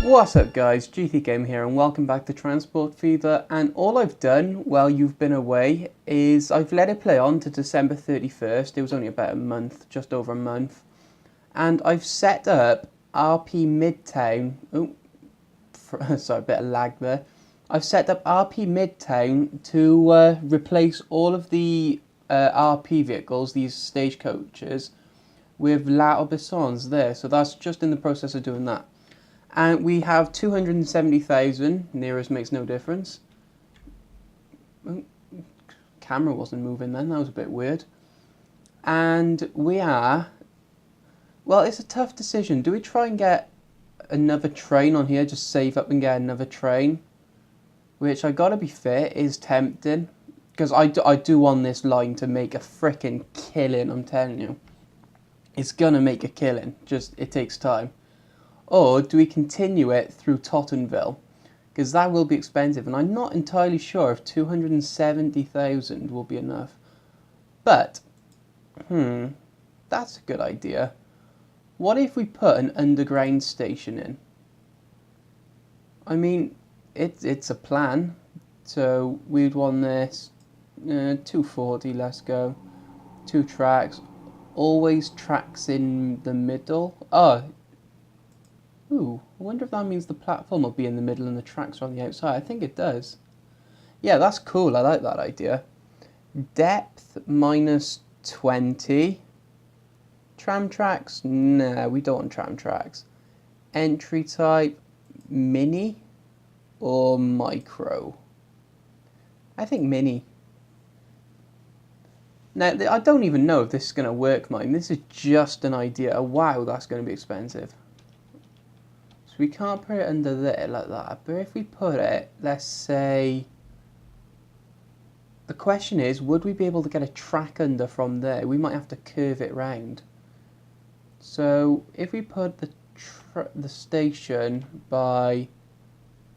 What's up guys, GTGamer here and welcome back to Transport Fever, and all I've done while you've been away is I've let it play on to December 31st, it was only about a month, just over a month, and I've set up RP Midtown, sorry, a bit of lag there, I've set up RP Midtown to replace all of the RP vehicles, these stagecoaches, with La Aubissons there, so that's just in the process of doing that. And we have 270,000, nearest makes no difference. Oh, camera wasn't moving then, that was a bit weird. And we are, well, it's a tough decision. Do we try and get another train on here, just save up and get another train? Which, I gotta be fair, is tempting. Because I do want this line to make a frickin' killing, I'm telling you. It's gonna make a killing, just it takes time. Or do we continue it through Tottenville? Because that will be expensive, and I'm not entirely sure if 270,000 will be enough. But, that's a good idea. What if we put an underground station in? I mean, it's a plan. So we'd want this, 240, let's go. 2 tracks, always tracks in the middle. Oh, ooh, I wonder if that means the platform will be in the middle and the tracks are on the outside. I think it does. Yeah, that's cool. I like that idea. Depth minus 20. Tram tracks? Nah, we don't want tram tracks. Entry type, mini or micro? I think mini. Now, I don't even know if this is going to work, mine. This is just an idea. Wow, that's going to be expensive. So we can't put it under there like that, but if we put it, let's say, the question is, would we be able to get a track under from there? We might have to curve it round. So if we put the station by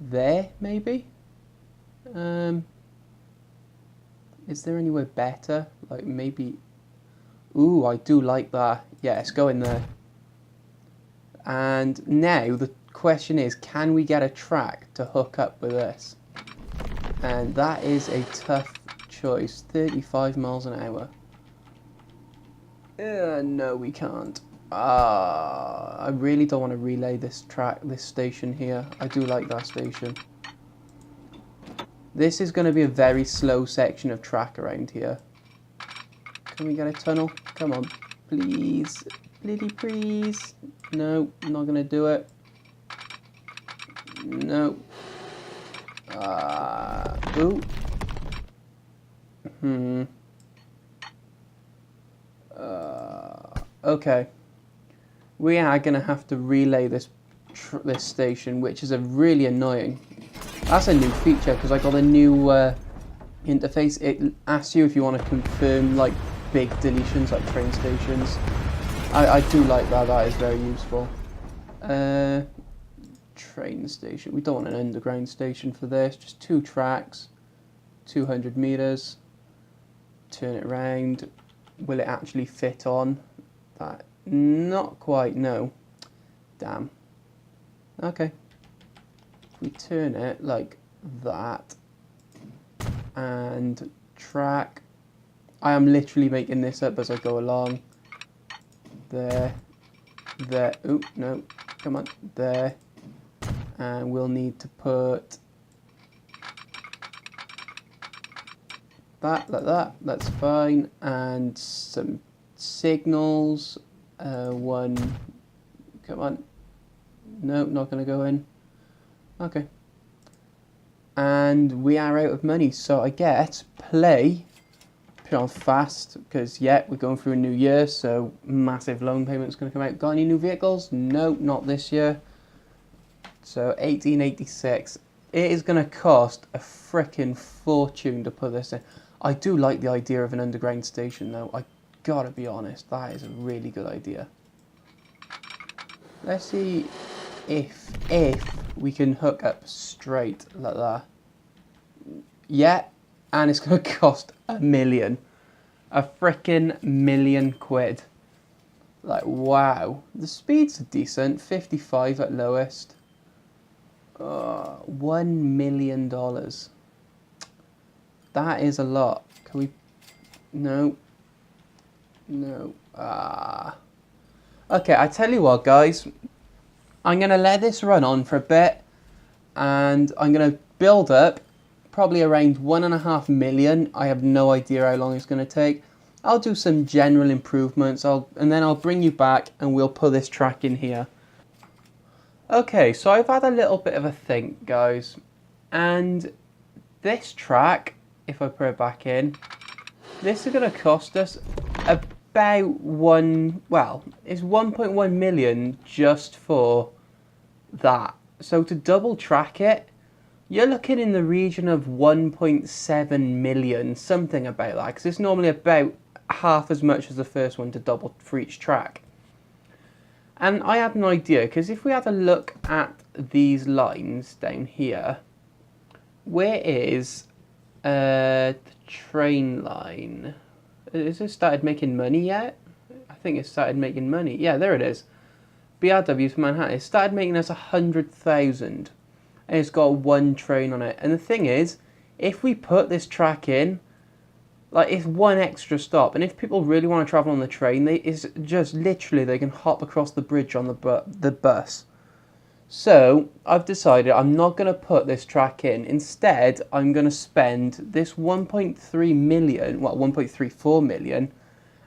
there, maybe? Is there anywhere better? Like maybe, ooh, I do like that. Yeah, it's going there. And now the question is, can we get a track to hook up with this? And that is a tough choice. 35 miles an hour. No, we can't. I really don't want to relay this station here. I do like that station. This is going to be a very slow section of track around here. Can we get a tunnel? Come on, please. Please. No, not going to do it. No. Ooh. Okay. We are going to have to relay this station, which is a really annoying. That's a new feature because I got a new interface. It asks you if you want to confirm like big deletions like train stations. I do like that. That is very useful. Train station. We don't want an underground station for this. Just 2 tracks, 200 meters. Turn it round. Will it actually fit on that? Not quite. No. Damn. Okay. If we turn it like that and track. I am literally making this up as I go along. There. Ooh, no. Come on. There. And we'll need to put that like that. That's fine. And some signals. One. Come on. No, not going to go in. Okay. And we are out of money. So I guess play. Put on fast because yeah, we're going through a new year, so massive loan payment's going to come out. Got any new vehicles? No, not this year. So 1886. It is going to cost a frickin' fortune to put this in. I do like the idea of an underground station though. I gotta be honest, that is a really good idea. Let's see if we can hook up straight like that. Yeah. And it's going to cost $1 million. A frickin' £1 million. Like, wow. The speeds are decent. 55 at lowest. $1 million. That is a lot. Can we... No. No. Okay, I tell you what, guys. I'm going to let this run on for a bit. And I'm going to build up probably around 1.5 million. I have no idea how long it's going to take. I'll do some general improvements. And then I'll bring you back and we'll put this track in here. Okay, so I've had a little bit of a think, guys. And this track, if I put it back in, this is going to cost us about it's 1.1 million just for that. So to double track it, you're looking in the region of 1.7 million, something about that, because it's normally about half as much as the first one to double for each track. And I had an idea, because if we had a look at these lines down here, where is the train line? Has it started making money yet? I think it started making money. Yeah, there it is. BRW to Manhattan. It started making us 100,000. And it's got one train on it. And the thing is, if we put this track in, like, it's one extra stop. And if people really want to travel on the train, it's just literally they can hop across the bridge on the bus. So I've decided I'm not going to put this track in. Instead, I'm going to spend this 1.3 million, well, 1.34 million,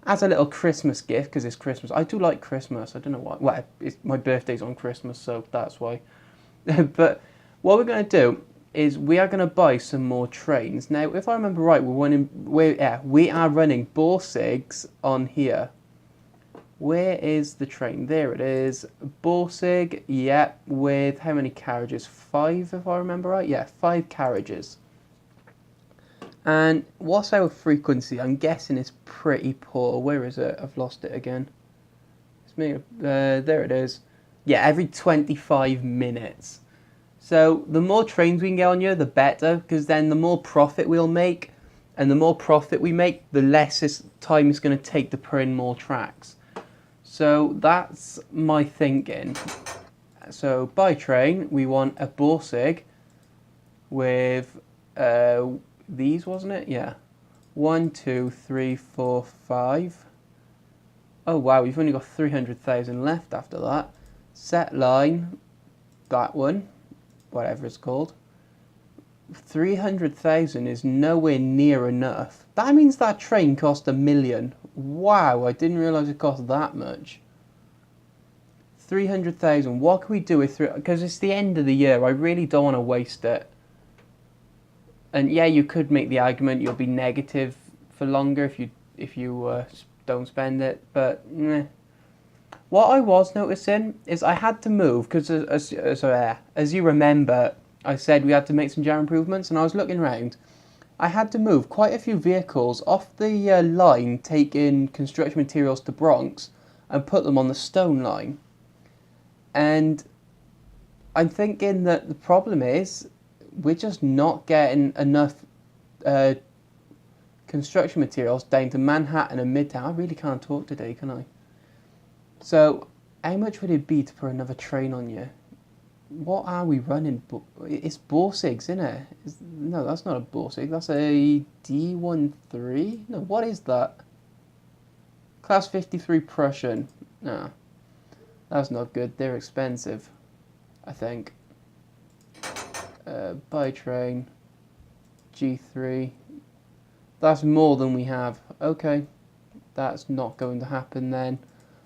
as a little Christmas gift, because it's Christmas. I do like Christmas. I don't know why. Well, my birthday's on Christmas, so that's why. But what we're going to do is we are going to buy some more trains. Now, if I remember right, we are running Borsigs on here. Where is the train? There it is. Borsig, yeah, with how many carriages? 5, if I remember right. Yeah, 5 carriages. And what's our frequency? I'm guessing it's pretty poor. Where is it? I've lost it again. There it is. Yeah, every 25 minutes. So the more trains we can get on here, the better, because then the more profit we'll make. And the more profit we make, the less time it's going to take to put in more tracks. So that's my thinking. So by train, we want a Borsig with these, wasn't it? Yeah. 1, 2, 3, 4, 5. Oh wow, we've only got 300,000 left after that. Set line, that one, whatever it's called. 300,000 is nowhere near enough. That means that train cost $1 million. Wow, I didn't realise it cost that much. 300,000. What can we do with it? Because it's the end of the year. I really don't want to waste it. And yeah, you could make the argument you'll be negative for longer if you don't spend it. But what I was noticing is I had to move because as you remember, I said we had to make some general improvements, and I was looking around. I had to move quite a few vehicles off the line taking construction materials to Bronx and put them on the stone line. And I'm thinking that the problem is we're just not getting enough construction materials down to Manhattan and Midtown. I really can't talk today, can I? So how much would it be to put another train on you? What are we running? It's Borsigs, isn't it? No, that's not a Borsig. That's a D13? No, what is that? Class 53 Prussian. No, that's not good. They're expensive, I think. By train. G3. That's more than we have. Okay, that's not going to happen then.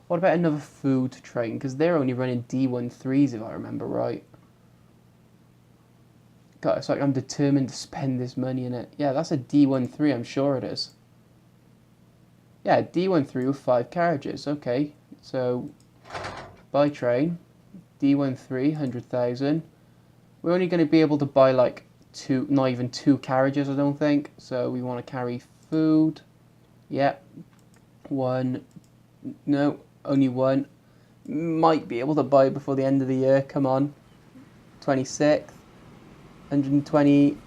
What about another food train? Because they're only running D13s if I remember right. God, it's like I'm determined to spend this money in it. Yeah, that's a D13, I'm sure it is. Yeah, D13 with 5 carriages. Okay, so by train, D13, 100,000. We're only going to be able to buy like 2, not even 2 carriages, I don't think. So we want to carry food. Yep. 1. No, only 1. Might be able to buy it before the end of the year. Come on. 26th. 120.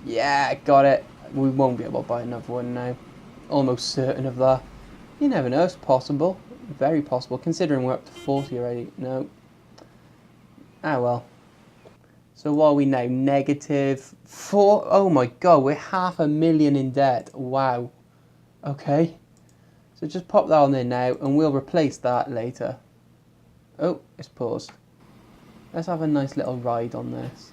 Yeah, got it. We won't be able to buy another one now. Almost certain of that. You never know, it's possible. Very possible, considering we're up to 40 already. No. Ah, well. So what are we now? -4. Oh my god, we're 500,000 in debt. Wow. Okay. So just pop that on there now and we'll replace that later. Oh, it's paused. Let's have a nice little ride on this.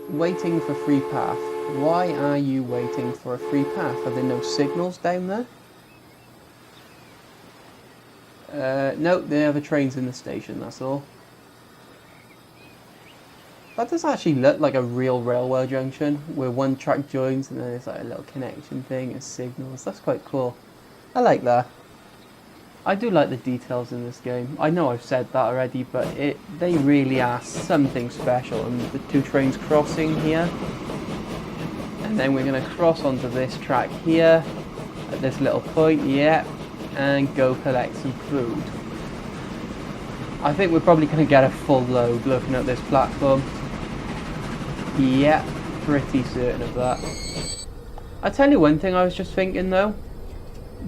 Waiting for free path. Why are you waiting for a free path? Are there no signals down there? No, they have trains in the station, that's all. That does actually look like a real railway junction, where one track joins and then there's like a little connection thing and signals. That's quite cool. I like that. I do like the details in this game. I know I've said that already, but they really are something special. And the two trains crossing here. And then we're going to cross onto this track here, at this little point, yeah, and go collect some food. I think we're probably going to get a full load looking at this platform. Yeah, pretty certain of that. I'll tell you one thing I was just thinking though.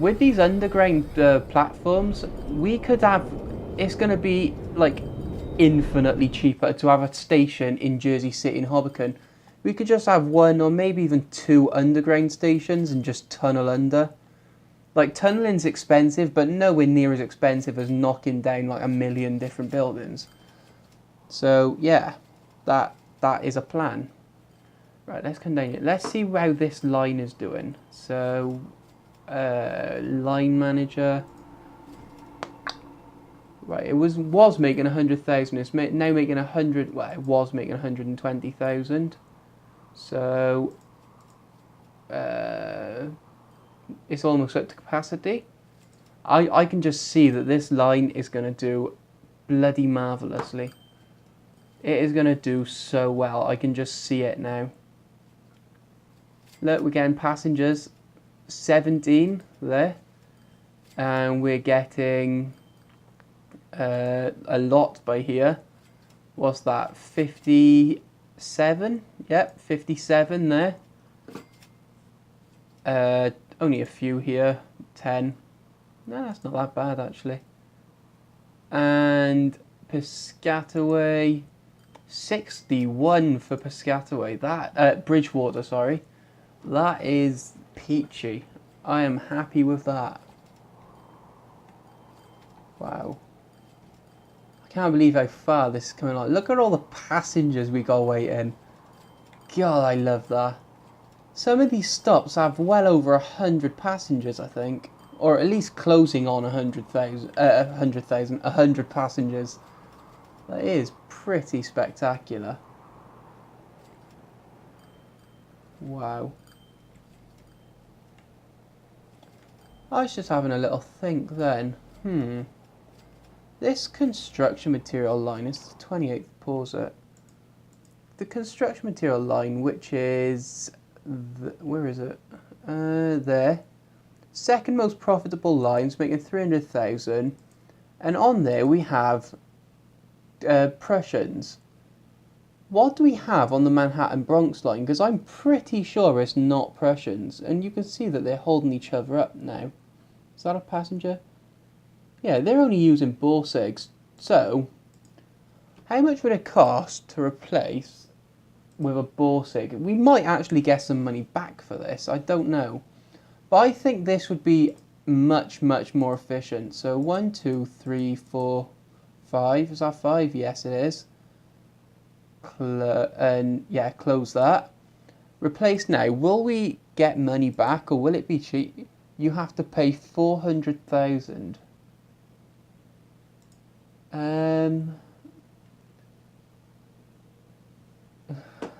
With these underground platforms, we could have... It's going to be like infinitely cheaper to have a station in Jersey City and Hobbiton. We could just have one or maybe even two underground stations and just tunnel under. Like, tunneling's expensive, but nowhere near as expensive as knocking down like 1,000,000 different buildings. So, yeah, that is a plan. Right, let's come down here. Let's see how this line is doing. So, line manager. Right, it was making 100,000. It's now making 100. Well, it was making 120,000. So, it's almost up to capacity. I can just see that this line is going to do bloody marvellously. It is going to do so well. I can just see it now. Look, we're getting passengers 17 there. And we're getting a lot by here. What's that? 57? Yep, 57 there. Only a few here. 10. No, that's not that bad actually. And Piscataway, 61 for Piscataway. That Bridgewater, sorry. That is peachy. I am happy with that. Wow. I can't believe how far this is coming on. Look at all the passengers we got waiting. God, I love that. Some of these stops have well over 100 passengers, I think. Or at least closing on 100 passengers. That is pretty spectacular. Wow. I was just having a little think then. This construction material line is the 28th, pause it. The construction material line, which is... where is it? There. Second most profitable lines, making 300,000. And on there we have Prussians. What do we have on the Manhattan Bronx line? Because I'm pretty sure it's not Prussians. And you can see that they're holding each other up now. Is that a passenger? Yeah, they're only using Borsegs. So, how much would it cost to replace with a Borsig? We might actually get some money back for this. I don't know. But I think this would be much, much more efficient. So 1, 2, 3, 4, 5. Is that 5? Yes, it is. And yeah, close that. Replace now. Will we get money back or will it be cheap? You have to pay 400,000.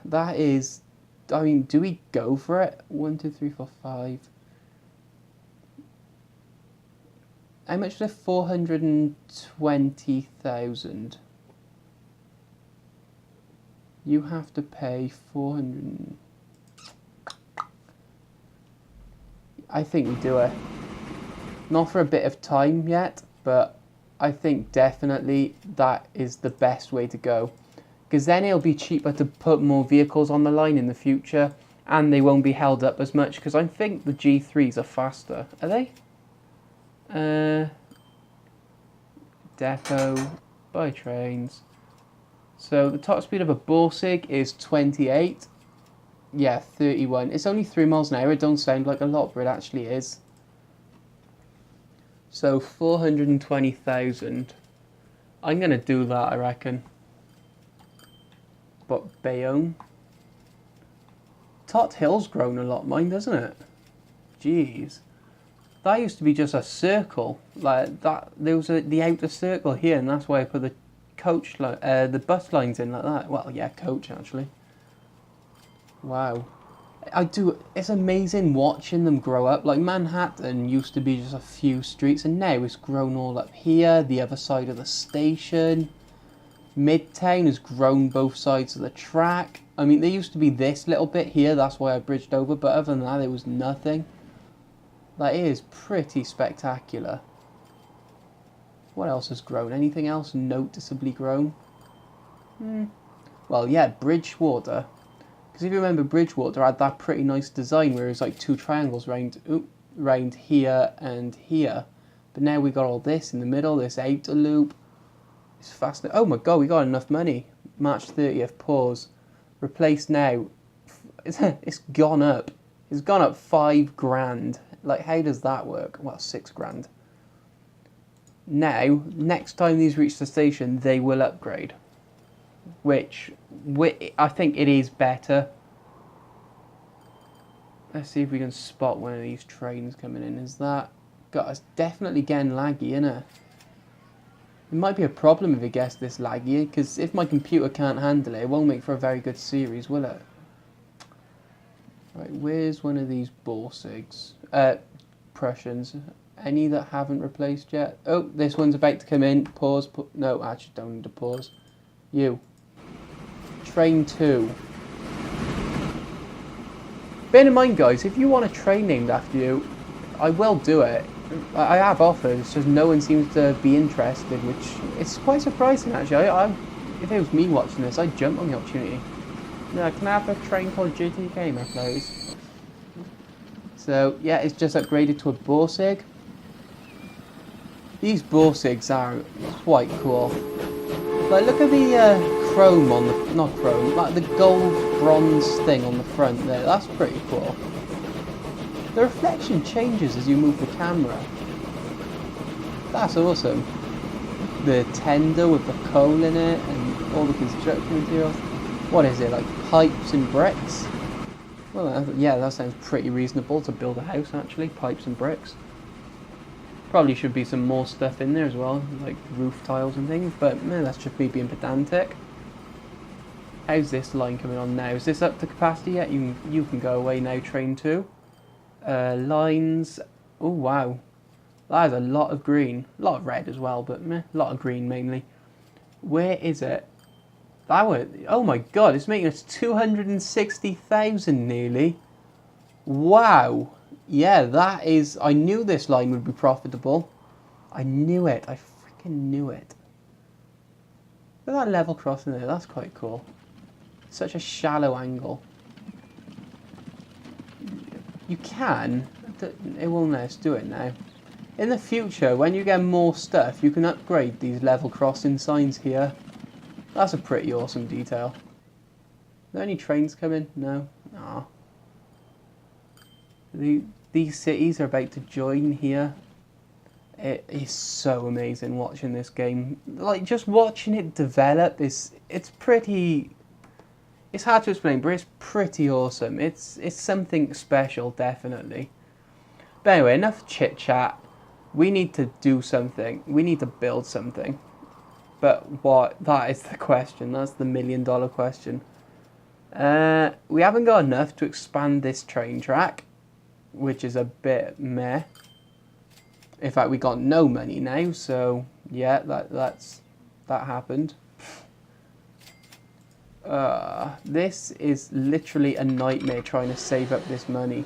That is, I mean, do we go for it? 1, 2, 3, 4, 5. How much is it? 420,000. You have to pay 400. I think we do it. Not for a bit of time yet, but I think definitely that is the best way to go. Because then it'll be cheaper to put more vehicles on the line in the future, and they won't be held up as much, because I think the G3s are faster. Are they? Depot, buy trains. So the top speed of a Borsig is 28. Yeah, 31. It's only 3 miles an hour. It don't sound like a lot, but it actually is. So 420,000. I'm going to do that, I reckon. But Bayonne. Tot Hill's grown a lot, mine, doesn't it? Jeez. That used to be just a circle. Like that, there was the outer circle here, and that's why I put the the bus lines in like that. Well, yeah, coach actually. Wow. It's amazing watching them grow up. Like Manhattan used to be just a few streets, and now it's grown all up here, the other side of the station. Midtown has grown both sides of the track. I mean, there used to be this little bit here, that's why I bridged over, but other than that, there was nothing. That is pretty spectacular. What else has grown? Anything else noticeably grown? Well, yeah, Bridgewater. Because if you remember, Bridgewater had that pretty nice design where it was like 2 triangles round here and here. But now we got all this in the middle, this outer loop. It's fascinating. Oh my god, we got enough money. March 30th, pause. Replace now. It's gone up. It's gone up 5 grand. Like, how does that work? Well, 6 grand. Now, next time these reach the station, they will upgrade. Which I think it is better. Let's see if we can spot one of these trains coming in. Is that... God, it's definitely getting laggy, isn't it? It might be a problem if it gets this laggy, because if my computer can't handle it, it won't make for a very good series, will it? Right, where's one of these Borsigs? Prussians. Any that haven't replaced yet? Oh, this one's about to come in. Pause. No, actually don't need to pause. You. Train 2. Bear in mind, guys, if you want a train named after you, I will do it. I have offers, it's just no one seems to be interested, which is quite surprising, actually. If it was me watching this, I'd jump on the opportunity. No, can I have a train called GTGamer, please? So, yeah, it's just upgraded to a Borsig. These Borsigs are quite cool. Like, look at the chrome on the... not chrome, like the gold bronze thing on the front there. That's pretty cool. The reflection changes as you move the camera. That's awesome. The tender with the coal in it and all the construction materials. What is it, like pipes and bricks? Well, yeah, that sounds pretty reasonable to build a house, actually. Pipes and bricks. Probably should be some more stuff in there as well, like roof tiles and things, but man, that's just me being pedantic. How's this line coming on now? Is this up to capacity yet? You can go away now, train 2. Lines. Oh, wow. That is a lot of green. A lot of red as well, but meh, a lot of green mainly. Where is it? That one. Oh my god, it's making us 260,000 nearly. Wow. Yeah, that is... I knew this line would be profitable. I knew it. I freaking knew it. Look at that level crossing there. That's quite cool. Such a shallow angle. You can... It won't let us do it now. In the future, when you get more stuff, you can upgrade these level crossing signs here. That's a pretty awesome detail. Are there any trains coming? No? Aw. These cities are about to join here. It is so amazing watching this game. Like, just watching it develop it's pretty... It's hard to explain, but it's pretty awesome. It's something special, definitely. But anyway, enough chit-chat. We need to do something. We need to build something. But what? That is the question. That's the $1 million question. We haven't got enough to expand this train track, which is a bit meh. In fact, we got no money now, so yeah, that happened. This is literally a nightmare trying to save up this money.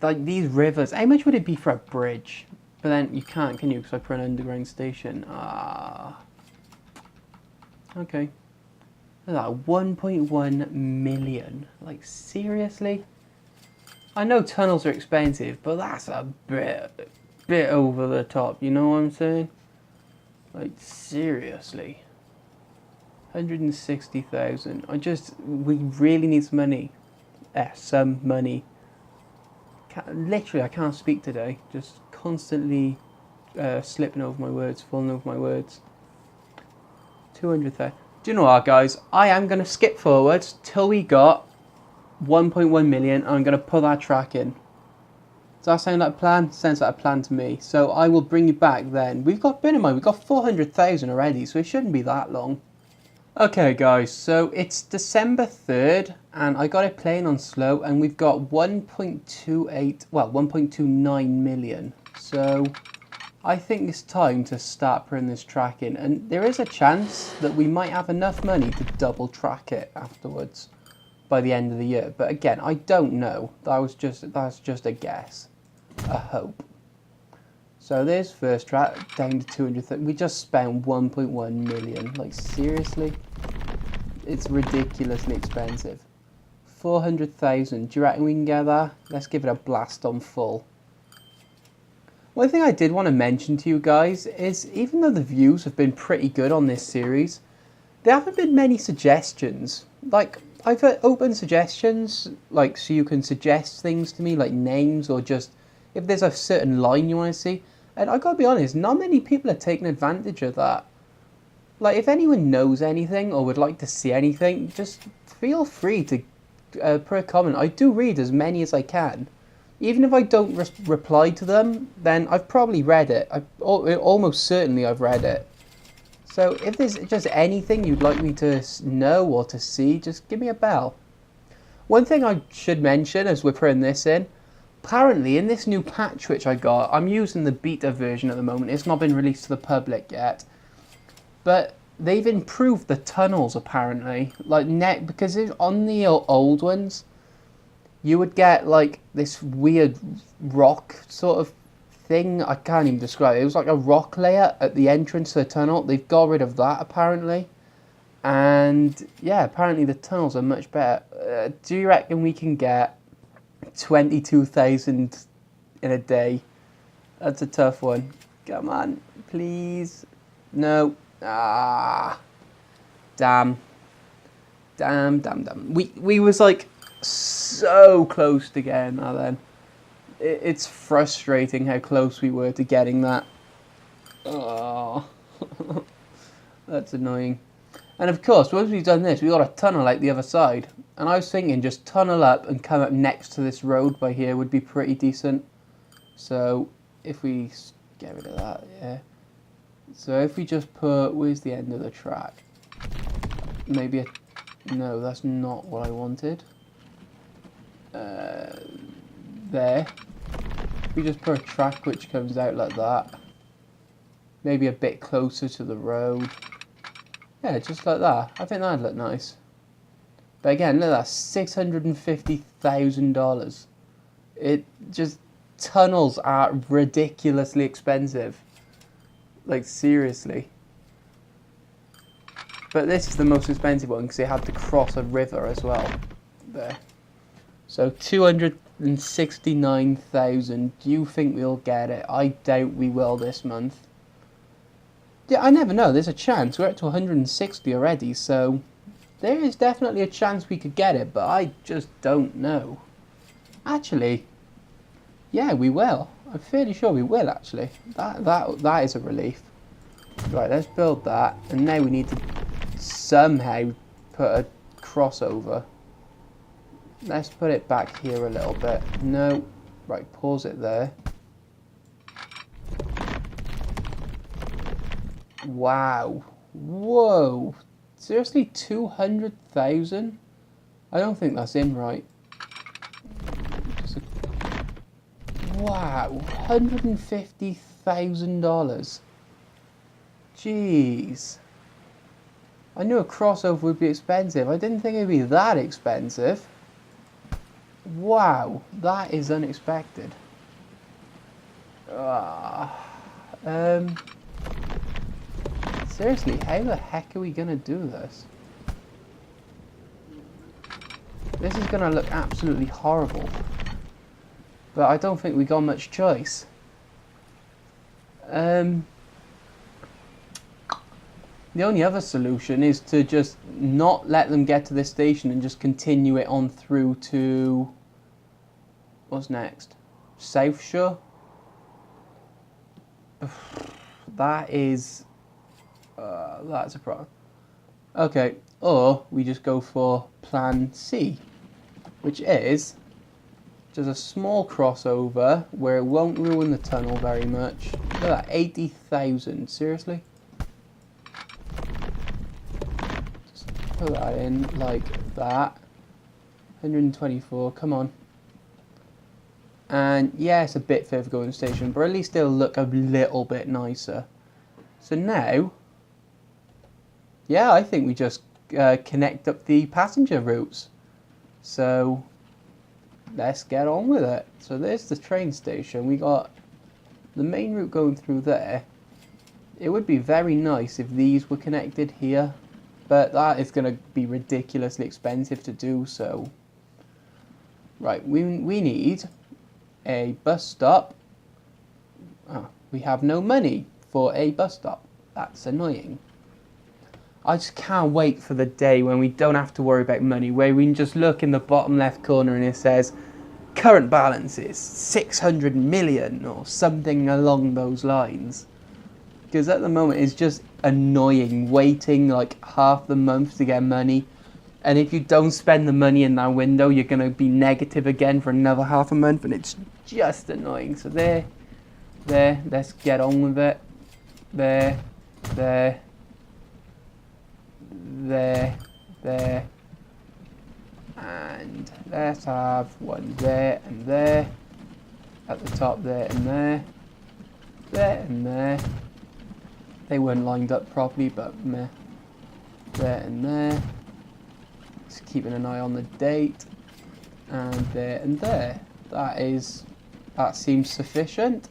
Like these rivers, how much would it be for a bridge? But then you can't, can you? Because I put an underground station. Okay. Look at that, 1.1 million. Like, seriously? I know tunnels are expensive, but that's a bit over the top, you know what I'm saying? Like, seriously. 160,000. We really need some money. Some money. Literally, I can't speak today. Just constantly slipping over my words, falling over my words. 200,000. Do you know what, guys? I am going to skip forwards till we got 1.1 million. I'm going to put that track in. Does that sound like a plan? Sounds like a plan to me. So I will bring you back then. Bear in mind, we've got 400,000 already, so it shouldn't be that long. Okay, guys, so it's December 3rd, and I got it playing on slow, and we've got 1.29 million. So I think it's time to start putting this track in, and there is a chance that we might have enough money to double track it afterwards by the end of the year. But again, I don't know. That's just a guess, a hope. So there's first track down to 200. We just spent 1.1 million. Like, seriously? It's ridiculously expensive. 400,000. Do you reckon we can get that? Let's give it a blast on full. One thing I did want to mention to you guys is, even though the views have been pretty good on this series, there haven't been many suggestions. Like, I've had open suggestions, like, so you can suggest things to me, like names, or just if there's a certain line you want to see. And I gotta be honest, not many people are taking advantage of that. Like, if anyone knows anything or would like to see anything, just feel free to put a comment. I do read as many as I can. Even if I don't reply to them, then I've probably read it. Almost certainly I've read it. So if there's just anything you'd like me to know or to see, just give me a bell. One thing I should mention as we're putting this in, apparently in this new patch which I got, I'm using the beta version at the moment, it's not been released to the public yet, but they've improved the tunnels apparently, like because on the old ones, you would get like this weird rock sort of thing, I can't even describe it. It was like a rock layer at the entrance to the tunnel. They've got rid of that apparently. And yeah, apparently the tunnels are much better. Do you reckon we can get 22,000 in a day? That's a tough one. Come on, please. No. Ah. Damn. We was like so close to getting that then. It's frustrating how close we were to getting that. Oh, that's annoying. And of course, once we've done this, we've got a tunnel out the other side. And I was thinking just tunnel up and come up next to this road by here would be pretty decent. So if we get rid of that, yeah. So if we just put, where's the end of the track? Maybe no, that's not what I wanted. There. We just put a track which comes out like that. Maybe a bit closer to the road. Yeah, just like that. I think that'd look nice. But again, look at that, $650,000. It just, tunnels are ridiculously expensive. Like, seriously. But this is the most expensive one because they had to cross a river as well. There. So 269,000. Do you think we'll get it? I doubt we will this month. Yeah, I never know. There's a chance. We're up to 160 already, so there is definitely a chance we could get it, but I just don't know. Actually, yeah, we will. I'm fairly sure we will, actually. That is a relief. Right, let's build that, and now we need to somehow put a crossover. Let's put it back here a little bit. No. Right, pause it there. Wow. Whoa. Seriously, 200,000? I don't think that's in right. Wow. $150,000. Jeez. I knew a crossover would be expensive. I didn't think it would be that expensive. Wow, that is unexpected. Seriously, how the heck are we gonna do this? This is gonna look absolutely horrible. But I don't think we got much choice. The only other solution is to just not let them get to this station and just continue it on through to... What's next? South Shore? That is... that's a problem. Okay, or we just go for plan C, which is just a small crossover where it won't ruin the tunnel very much. Look at that, 80,000, seriously? Just put that in like that. 124, come on. And yeah, it's a bit further going station, but at least it'll look a little bit nicer. So now, yeah, I think we just connect up the passenger routes. So let's get on with it. So there's the train station. We got the main route going through there. It would be very nice if these were connected here, but that is going to be ridiculously expensive to do so. Right, we need a bus stop. Oh, we have no money for a bus stop. That's annoying. I just can't wait for the day when we don't have to worry about money, where we can just look in the bottom left corner and it says current balance is 600 million or something along those lines. Because at the moment it's just annoying waiting like half the month to get money, and if you don't spend the money in that window you're going to be negative again for another half a month, and it's just annoying. So there, let's get on with it. There, and let's have one there and there, at the top there and there and there. They weren't lined up properly, but meh. There and there. Just keeping an eye on the date, and there and there. That seems sufficient.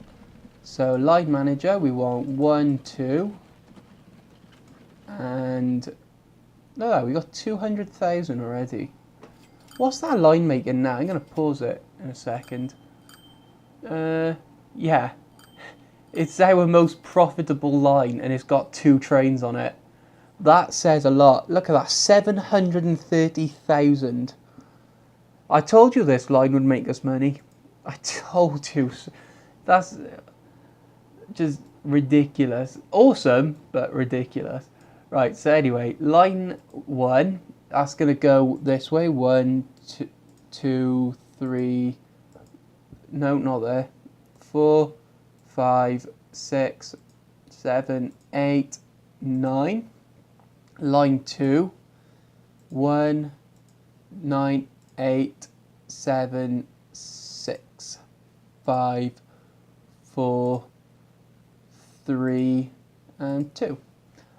So line manager, we want 1, 2, and no, we got 200,000 already. What's that line making now? I'm gonna pause it in a second. Yeah, it's our most profitable line, and it's got 2 trains on it. That says a lot. Look at that, 730,000. I told you this line would make us money. I told you. That's just ridiculous. Awesome, but ridiculous. Right, so anyway, line 1, that's going to go this way. 1, 2, 3, no, not there. 4, 5, 6, 7, 8, 9. Line 2, 1, 9, 8, 7, 6, 5, 4, 3, and 2.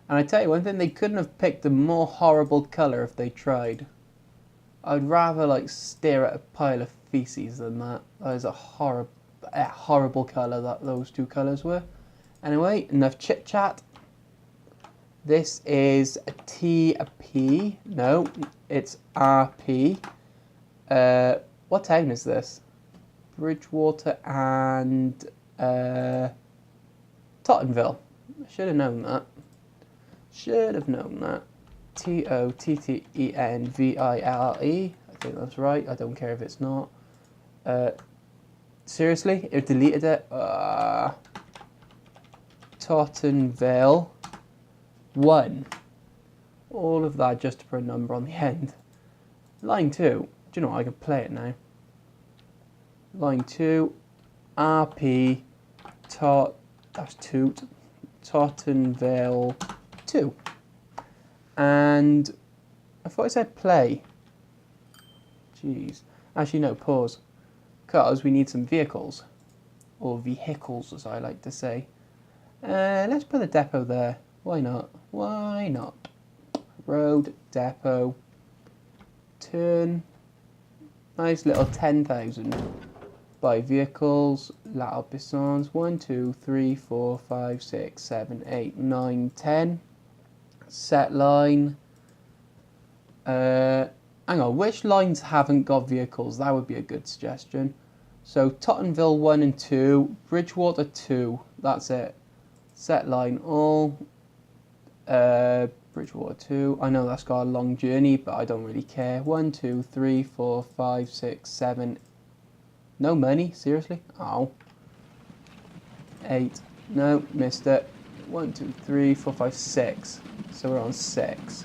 And I tell you one thing, they couldn't have picked a more horrible colour if they tried. I'd rather like stare at a pile of feces than that. That is a horrible colour that those 2 colours were. Anyway, enough chit chat. This is a TP. No, it's RP. What town is this? Bridgewater and Tottenville. I should have known that. Tottenville. I think that's right. I don't care if it's not. Seriously? It deleted it? Tottenville 1. All of that just to put a number on the end. Line 2. Do you know what? I can play it now. Line 2. RP. That's Toot. Tottenville 2. And I thought I said play. Jeez. Actually, no, pause. Because we need some vehicles. Or vehicles, as I like to say. Let's put a depot there. Why not? Why not? Road, depot, turn. Nice little 10,000. Buy vehicles, La Pissons. 1, 2, 3, 4, 5, 6, 7, 8, 9, 10. Set line. Hang on, which lines haven't got vehicles? That would be a good suggestion. So Tottenville 1 and 2, Bridgewater 2. That's it. Set line all. Bridgewater 2. I know that's got a long journey, but I don't really care. 1, 2, 3, 4, 5, 6, 7. No money? Seriously? Oh. 8. No, missed it. 1, 2, 3, 4, 5, 6. So we're on 6.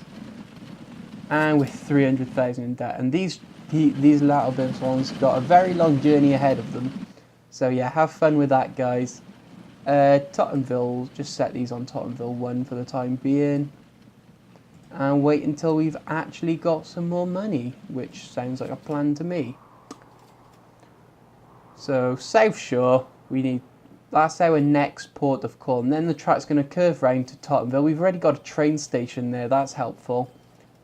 And with 300,000 in debt. And these latter bits ones got a very long journey ahead of them. So yeah, have fun with that, guys. Tottenville, just set these on Tottenville 1 for the time being. And wait until we've actually got some more money, which sounds like a plan to me. So, South Shore, that's our next port of call. And then the track's going to curve round to Tottenville. We've already got a train station there, that's helpful.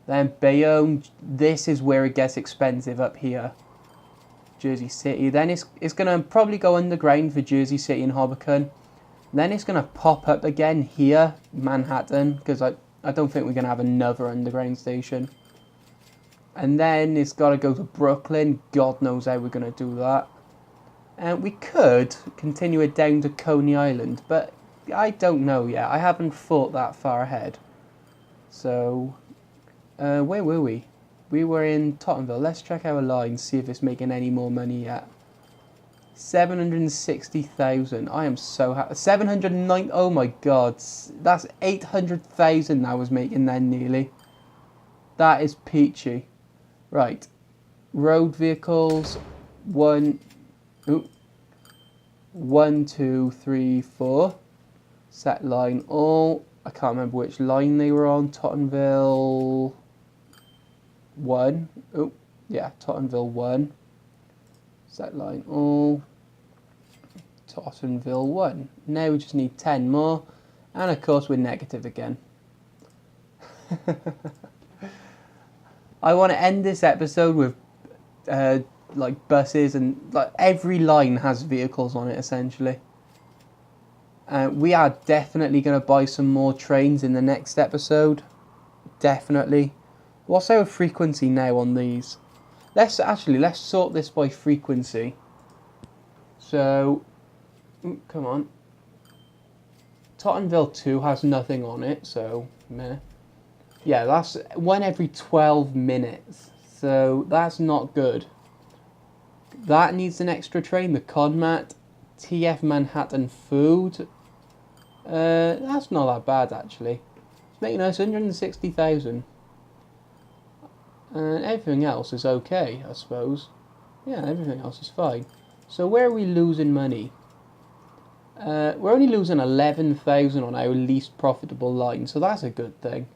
Then Bayonne, this is where it gets expensive up here. Jersey City. Then it's going to probably go underground for Jersey City and Hobbiton. Then it's going to pop up again here, Manhattan, because I don't think we're going to have another underground station. And then it's got to go to Brooklyn. God knows how we're going to do that. And we could continue it down to Coney Island, but I don't know yet. I haven't thought that far ahead. So, where were we? We were in Tottenville. Let's check our line, see if it's making any more money yet. 760,000. I am so happy. 709. Oh my god. That's 800,000 I was making then nearly. That is peachy. Right. Road vehicles. 1, 2, 3, 4. Set line all. I can't remember which line they were on. Tottenville 1. Oh, yeah, Tottenville 1. Set line all. Tottenville 1. Now we just need 10 more. And of course we're negative again. I want to end this episode with like buses and like every line has vehicles on it essentially. We are definitely going to buy some more trains in the next episode. Definitely. What's our frequency now on these? Let's sort this by frequency. So, come on. Tottenville 2 has nothing on it, so meh. Yeah, that's 1 every 12 minutes. So that's not good. That needs an extra train. The Conmat, TF Manhattan Food. That's not that bad actually. It's making us 160,000. And everything else is okay, I suppose. Yeah, everything else is fine. So where are we losing money? We're only losing 11,000 on our least profitable line, so that's a good thing.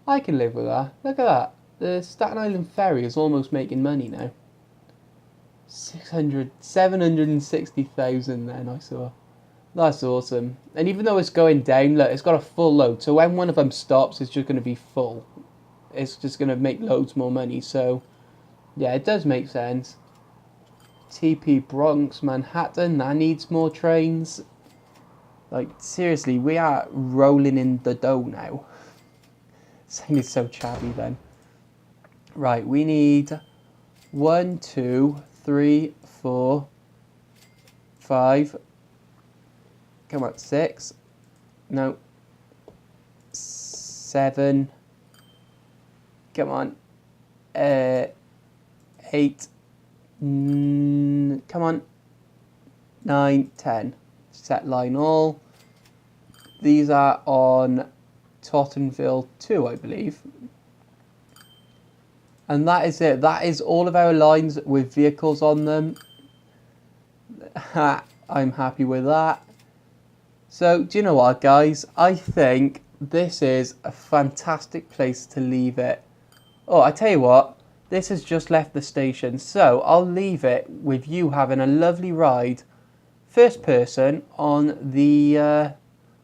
I can live with that. Look at that. The Staten Island Ferry is almost making money now. 760,000 then I saw. That's awesome. And even though it's going down, look, it's got a full load. So when one of them stops, it's just going to be full. It's just going to make loads more money. So, yeah, it does make sense. TP Bronx, Manhattan, that needs more trains. Like, seriously, we are rolling in the dough now. Sounded so chatty then. Right, we need 1, 2, 3, 4, 5. Come on, 6. No. 7. Come on. 8. Come on. 9, 10. Set line all. These are on Tottenville 2, I believe. And that is it. That is all of our lines with vehicles on them. I'm happy with that. So, do you know what, guys? I think this is a fantastic place to leave it. Oh, I tell you what. This has just left the station. So, I'll leave it with you having a lovely ride. First person on the...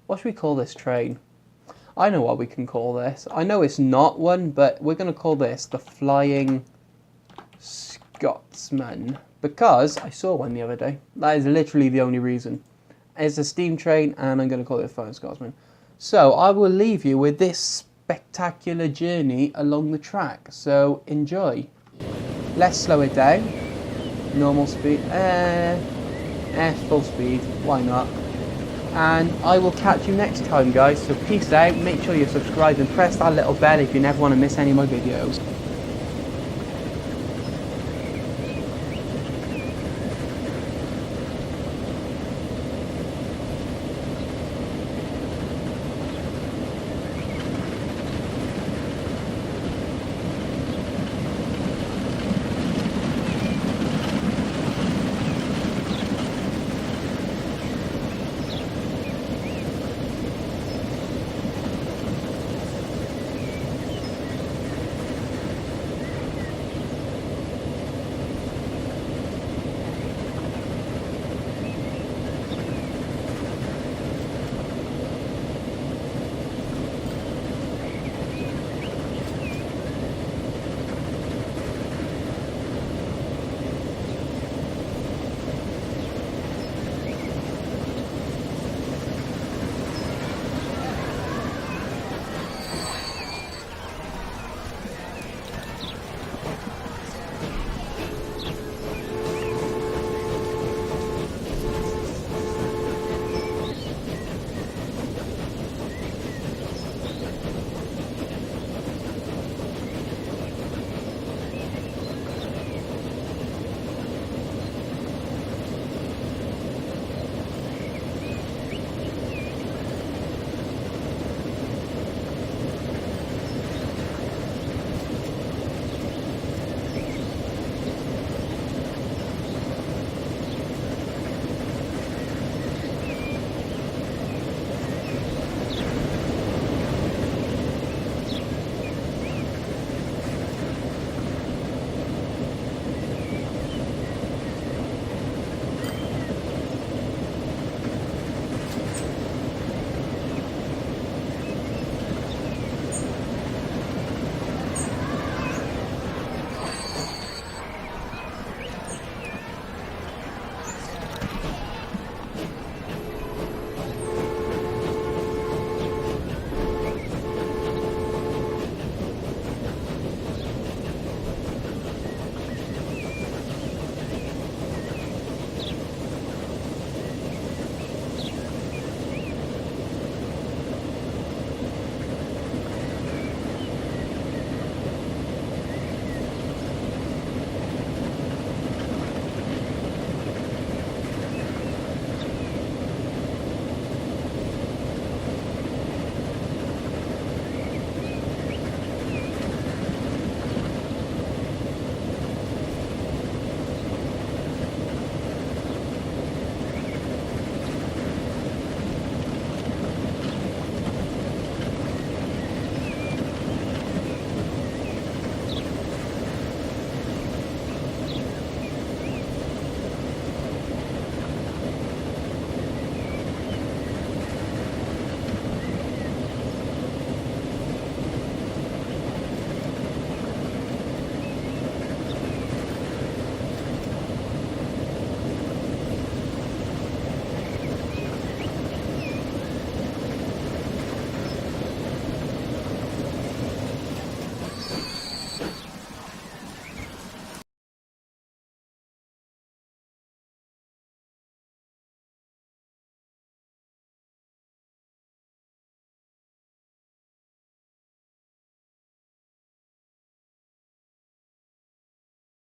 what should we call this train? I know what we can call this. I know it's not one, but we're going to call this the Flying Scotsman. Because I saw one the other day. That is literally the only reason. It's a steam train, and I'm going to call it the Flying Scotsman. So, I will leave you with this spectacular journey along the track. So, enjoy. Let's slow it down. Normal speed. Full speed. Why not? and I will catch you next time, guys. So peace out, make sure you subscribe and press that little bell if you never want to miss any of my videos.